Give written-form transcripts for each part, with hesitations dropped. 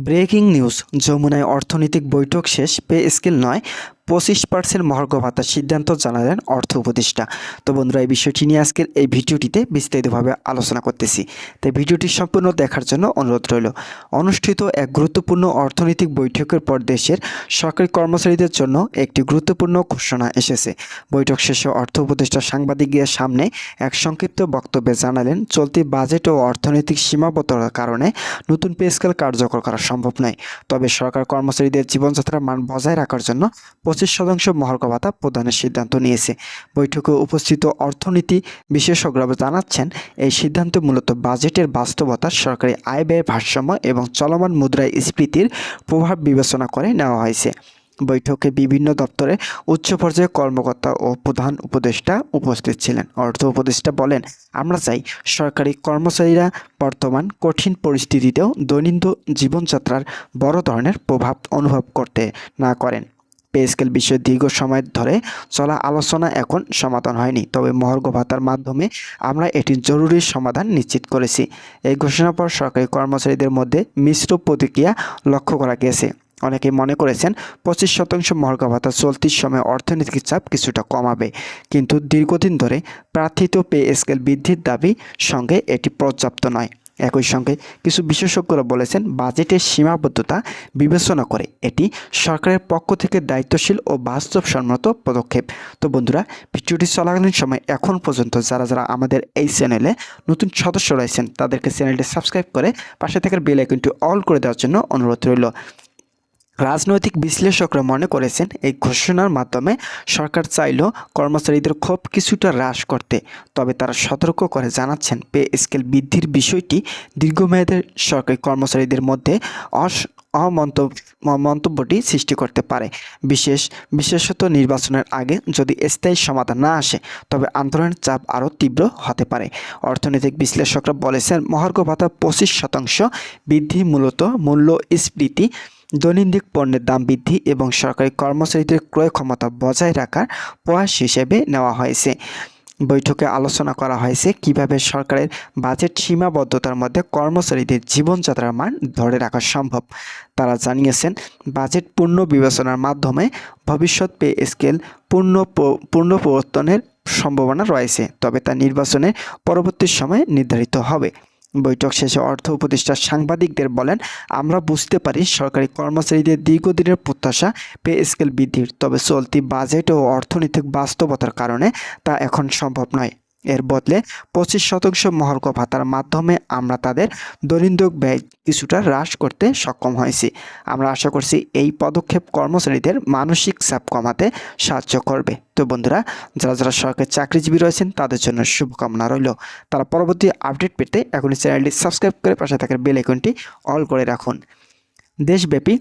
Breaking news, যমুনায় অর্থনৈতিক বৈঠক শেষ, পে স্কেল নয় 25% মহার্ঘ ভাতার সিদ্ধান্ত জানালেন অর্থ উপদেষ্টা। তো বন্ধুরা, এই বিষয়টি নিয়ে আজকের এই ভিডিওটিতে বিস্তারিতভাবে আলোচনা করতেছি। তাই ভিডিওটি সম্পূর্ণ দেখার জন্য অনুরোধ রইল। অনুষ্ঠিত এক গুরুত্বপূর্ণ অর্থনৈতিক বৈঠকের পর দেশের সরকারি কর্মচারীদের জন্য একটি গুরুত্বপূর্ণ ঘোষণা এসেছে। বৈঠক শেষে অর্থ উপদেষ্টা সাংবাদিকদের সামনে এক সংক্ষিপ্ত বক্তব্যে জানালেন, চলতি বাজেট ও অর্থনৈতিক সীমাবদ্ধতার কারণে নতুন পে স্কেল কার্যকর করা সম্ভব নয়। তবে সরকার কর্মচারীদের জীবনযাত্রার মান বজায় রাখার জন্য 25% মহার্ঘ ভাতা প্রদানের সিদ্ধান্ত নিয়েছে। বৈঠকে উপস্থিত অর্থনীতি বিশেষজ্ঞরা জানাচ্ছেন, এই সিদ্ধান্ত মূলত বাজেটের বাস্তবতা, সরকারি আয় ব্যয় ভারসাম্য এবং চলমান মুদ্রাস্ফীতির প্রভাব বিবেচনা করে নেওয়া হয়েছে। বৈঠকে বিভিন্ন দপ্তরে উচ্চ পর্যায়ে কর্মকর্তা ও প্রধান উপদেষ্টা উপস্থিত ছিলেন। অর্থ উপদেষ্টা বলেন, আমরা চাই সরকারি কর্মচারীরা বর্তমান কঠিন পরিস্থিতিতেও দৈনন্দিন জীবনযাত্রার বড় ধরনের প্রভাব অনুভব করতে না করেন। পে স্কেল বিষয়ে দীর্ঘ সময় ধরে চলা আলোচনা এখন সমাধান হয়নি, তবে মহার্ঘ ভাতার মাধ্যমে আমরা এটির জরুরি সমাধান নিশ্চিত করেছি। এই ঘোষণার পর সরকারি কর্মচারীদের মধ্যে মিশ্র প্রতিক্রিয়া লক্ষ্য করা গেছে। অনেকে মনে করেছেন 25% মহার্ঘ ভাতা চলতি সময়ে অর্থনৈতিক চাপ কিছুটা কমাবে, কিন্তু দীর্ঘদিন ধরে প্রার্থিত পে স্কেল বৃদ্ধির দাবি সঙ্গে এটি পর্যাপ্ত নয়। একই সঙ্গে কিছু বিশেষজ্ঞরা বলেছেন, বাজেটের সীমাবদ্ধতা বিবেচনা করে এটি সরকারের পক্ষ থেকে দায়িত্বশীল ও বাস্তবসম্মত পদক্ষেপ। তো বন্ধুরা, ভিডিওটি চলাকালীন সময় এখন পর্যন্ত যারা আমাদের এই চ্যানেলে নতুন সদস্য রয়েছেন তাদেরকে চ্যানেলটি সাবস্ক্রাইব করে পাশে থাকার বেল আইকনটি অল করে দেওয়ার জন্য অনুরোধ রইল। রাজনৈতিক বিশ্লেষকরা মনে করেছেন, এই ঘোষণার মাধ্যমে সরকার চাইলেও কর্মচারীদের ক্ষোভ কিছুটা হ্রাস করতে, তবে তারা সতর্ক করে জানাচ্ছেন, পে স্কেল বৃদ্ধির বিষয়টি দীর্ঘমেয়াদে সরকারি কর্মচারীদের মধ্যে মন্তব্যটি সৃষ্টি করতে পারে। বিশেষত নির্বাচনের আগে যদি স্থায়ী সমাধান না আসে, তবে আন্দোলনের চাপ আরও তীব্র হতে পারে। অর্থনৈতিক বিশ্লেষকরা বলেছেন, মহার্ঘ ভাতা 25% বৃদ্ধি মূলত মূল্যস্ফীতি, দৈনন্দিন পণ্যের দাম বৃদ্ধি এবং সরকারি কর্মচারীদের ক্রয় ক্ষমতা বজায় রাখার প্রয়াস হিসেবে নেওয়া হয়েছে। বৈঠকে আলোচনা করা হয়েছে কিভাবে সরকারের বাজেট সীমাবদ্ধতার মধ্যে কর্মচারীদের জীবনযাত্রার মান ধরে রাখা সম্ভব। তারা জানিয়েছেন, বাজেট পূর্ণ বিবেচনার মাধ্যমে ভবিষ্যৎ পে স্কেল পূর্ণ প্রবর্তনের সম্ভাবনা রয়েছে, তবে তা নির্বাচনের পরবর্তী সময়ে নির্ধারিত হবে। বৈঠক শেষে অর্থ উপদেষ্টা সাংবাদিকদের বলেন, আমরা বুঝতে পারি সরকারি কর্মচারীদের দীর্ঘদিনের প্রত্যাশা পে স্কেল বৃদ্ধির, তবে চলতি বাজেট ও অর্থনৈতিক বাস্তবতার কারণে তা এখন সম্ভব নয়। এর বদলে 25% মহার্ঘ ভাতার মাধ্যমে আমরা তাদের দৈনন্দিন ব্যয় কিছুটা হ্রাস করতে সক্ষম হয়েছি। আমরা আশা করছি এই পদক্ষেপ কর্মচারীদের মানসিক চাপ কমাতে সাহায্য করবে। তো বন্ধুরা, যারা সরকারি চাকরিজীবী রয়েছেন তাদের জন্য শুভকামনা রইল। তারা পরবর্তী আপডেট পেতে এখনই চ্যানেলটি সাবস্ক্রাইব করে পাশে থাকার বেল আইকনটি অল করে রাখুন। দেশব্যাপী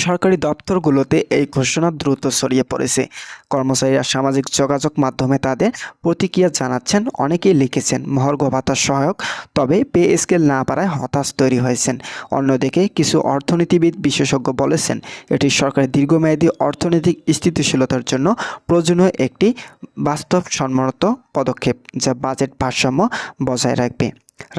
সরকারি দপ্তরগুলোতে এই ঘোষণা দ্রুত ছড়িয়ে পড়েছে। কর্মচারীরা সামাজিক যোগাযোগ মাধ্যমে তাদের প্রতিক্রিয়া জানাচ্ছেন। অনেকেই লিখেছেন, মহার্ঘ ভাতা সহায়ক, তবে পে স্কেল না পারায় হতাশ তৈরি হয়েছেন। অন্যদিকে কিছু অর্থনীতিবিদ বিশেষজ্ঞ বলেছেন, এটি সরকারের দীর্ঘমেয়াদী অর্থনৈতিক স্থিতিশীলতার জন্য প্রয়োজনীয় একটি বাস্তবসম্মত পদক্ষেপ, যা বাজেট ভারসাম্য বজায় রাখবে।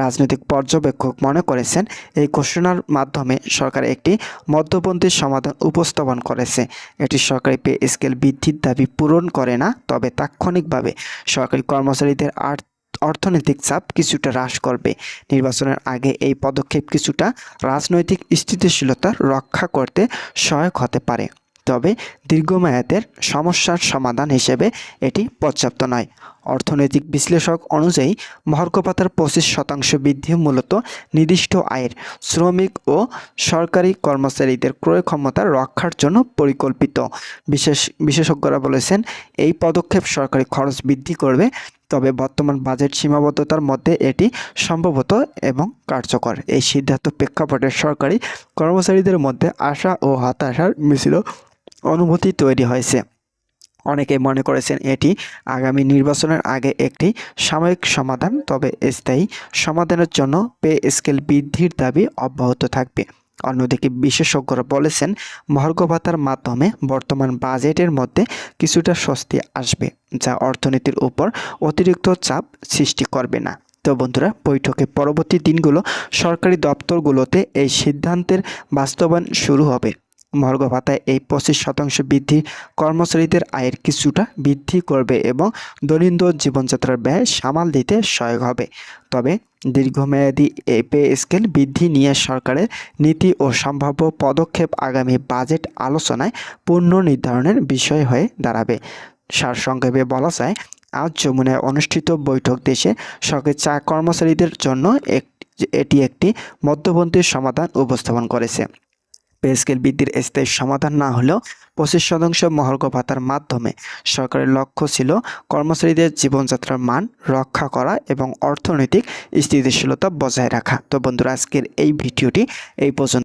রাজনৈতিক পর্যবেক্ষক মনে করেছেন, এই ঘোষণার মাধ্যমে সরকার একটি মধ্যপন্থী সমাধান উপস্থাপন করেছে। এটি সরকারি পে স্কেল বৃদ্ধির দাবি পূরণ করে না, তবে তাৎক্ষণিকভাবে সরকারি কর্মচারীদের অর্থনৈতিক চাপ কিছুটা হ্রাস করবে। নির্বাচনের আগে এই পদক্ষেপ কিছুটা রাজনৈতিক স্থিতিশীলতা রক্ষা করতে সহায়ক হতে পারে, তবে দীর্ঘমেয়াদের সমস্যার সমাধান হিসেবে এটি পর্যাপ্ত নয়। অর্থনৈতিক বিশ্লেষক অনুযায়ী মহার্ঘ ভাতার 25% বৃদ্ধি মূলত নির্দিষ্ট আয়ের শ্রমিক ও সরকারি কর্মচারীদের ক্রয় ক্ষমতা রক্ষার জন্য পরিকল্পিত। বিশেষজ্ঞরা বলেছেন, এই পদক্ষেপ সরকারি খরচ বৃদ্ধি করবে, তবে বর্তমান বাজেট সীমাবদ্ধতার মধ্যে এটি সম্ভবত এবং কার্যকর। এই সিদ্ধান্ত প্রেক্ষাপটে সরকারি কর্মচারীদের মধ্যে আশা ও হতাশার মিশ্র অনুভূতি তৈরি হয়েছে। অনেকে মনে করেছেন, এটি আগামী নির্বাচনের আগে একটি সাময়িক সমাধান, তবে স্থায়ী সমাধানের জন্য পে স্কেল বৃদ্ধির দাবি অব্যাহত থাকবে। অন্যদিকে বিশেষজ্ঞরা বলেছেন, মহার্ঘ ভাতার মাধ্যমে বর্তমান বাজেটের মধ্যে কিছুটা স্বস্তি আসবে, যা অর্থনীতির উপর অতিরিক্ত চাপ সৃষ্টি করবে না। তো বন্ধুরা, বৈঠকে পরবর্তী দিনগুলো সরকারি দপ্তরগুলোতে এই সিদ্ধান্তের বাস্তবায়ন শুরু হবে। মহার্ঘ ভাতায় এই 25% বৃদ্ধি কর্মচারীদের আয়ের কিছুটা বৃদ্ধি করবে এবং দৈনন্দিন জীবনযাত্রার ব্যয় সামাল দিতে সহায়ক হবে। তবে দীর্ঘমেয়াদী এই পে স্কেল বৃদ্ধি নিয়ে সরকারের নীতি ও সম্ভাব্য পদক্ষেপ আগামী বাজেট আলোচনায় পুনর্নির্ধারণের বিষয় হয়ে দাঁড়াবে। সারসংক্ষেপে বলা যায়, আজ যমুনায় অনুষ্ঠিত বৈঠক দেশে সরকারি কর্মচারীদের জন্য এটি একটি মধ্যপন্থী সমাধান উপস্থাপন করেছে। পে স্কেল বৃদ্ধির স্থায়ী সমাধান না হলেও 25% মহার্ঘ ভাতার মাধ্যমে সরকারের লক্ষ্য ছিল কর্মচারীদের জীবনযাত্রার মান রক্ষা করা এবং অর্থনৈতিক স্থিতিশীলতা বজায় রাখা। তো বন্ধুরা, আজকের এই ভিডিওটি এই পর্যন্ত।